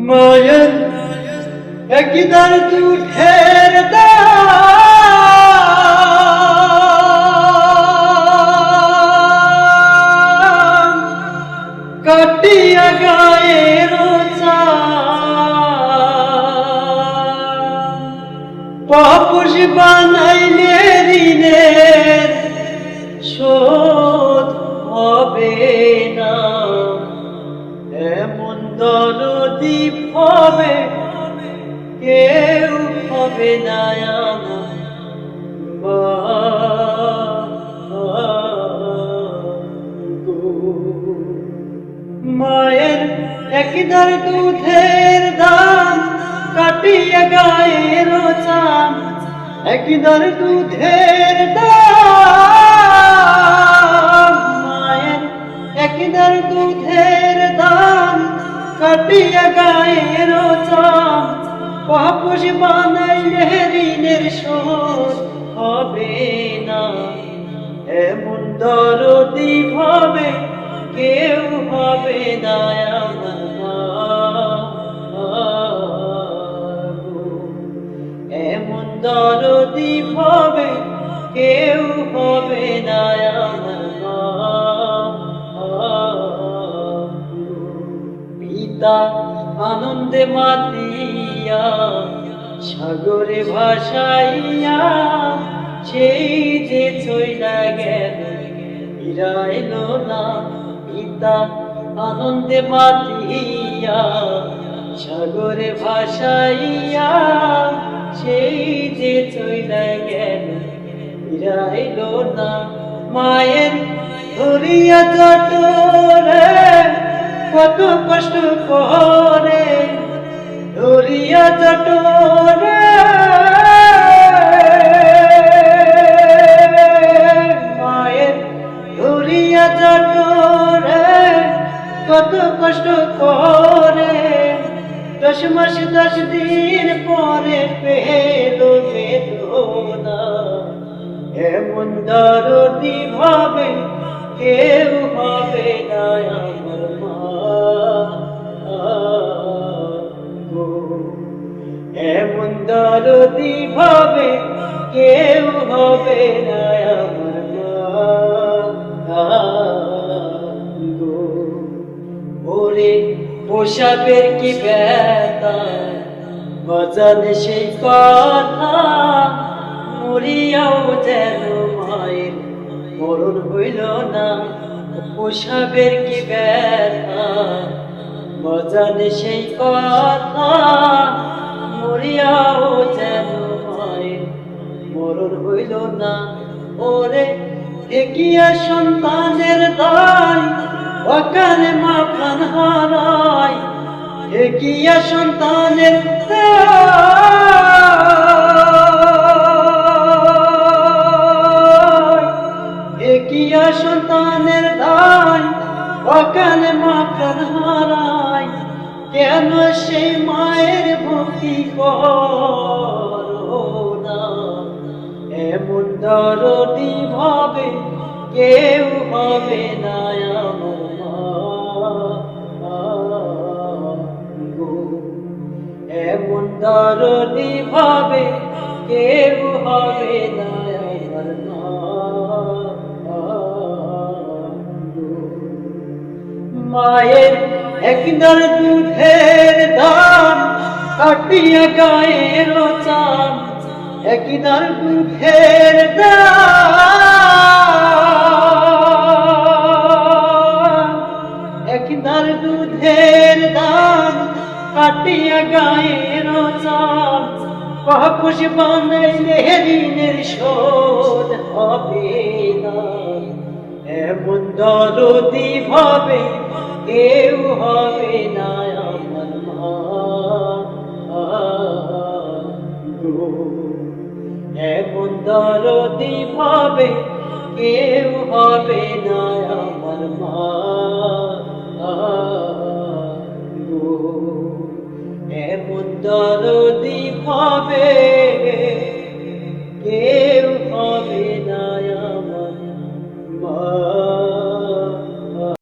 মায়ের একদার দুধের দাম কাটিয়া গায়ের পাপুষ বানাইলে ঋণের শোধ হবে না। এমন দরদি হবে কেউ হবে না আমার মায়ের একদার দুধের দাম কাটিয়া গায়ের চাম একদার দুধের দাম মায়ের একদার দুধের দাম কাটিয়া গায়ের চাম পাপুষ বানাইলে ঋণের শোধ হবে না। এমন দরদি হবে কেউ হবে না আমার এমন দরদি হবে কেউ হবে না আমার পিতা আনন্দে মাতিয়া সাগরে ভাসাইয়া সেই যে চইলা গেল ফিরাইল না। পিতা আনন্দে মাতিয়া সাগরে ভাসাইয়া সেই যে চইলা গেল ফিরাইল না। মায়ের ধরিয়া জটরে কত কষ্ট করে ধরিয়া জটরে মায়ের ধরিয়া জটরে কত কষ্ট করে 10 মাস 10 দিন পরে পেল বেদনা। এমন দরদি ভাবে কেউ হবে না আমার এমন দরদি ভাবে কেউ হবে না আমার ওরে পোশাবের কি ব্যথা বাজানে সেই কথা মরিয়াও যেন মায়ের মরণ হইল না। পোশাবের কি ব্যথা বাজানে সেই কথা মরিয়াও যেন মায়ের মরণ হইল না। ওরে দেখিয়া সন্তানের দায় অকালে মা প্রাণ হারায় দেখিয়া সন্তানের দেখিয়া সন্তানের দায় অকালে মা প্রাণ হারায় কেন সেই মায়ের ভক্তি করো না। এমন দরদি ভাবে কেউ হবে না আমার এমন দরদি ভাবে কেউ হবে না আমার মায়ের একদার দুধের দাম কাটিয়া গায়ের চাম একদার দুধের দাম একদার দুধের দাম কাটিয়া গায়ের চাম পাপুষ বানাইলে ঋণের শোধ হবে না। এমন দরদি ভাবে কেউ হবে না আমার এমন দরদি ভাবে কেউ হবে না আমার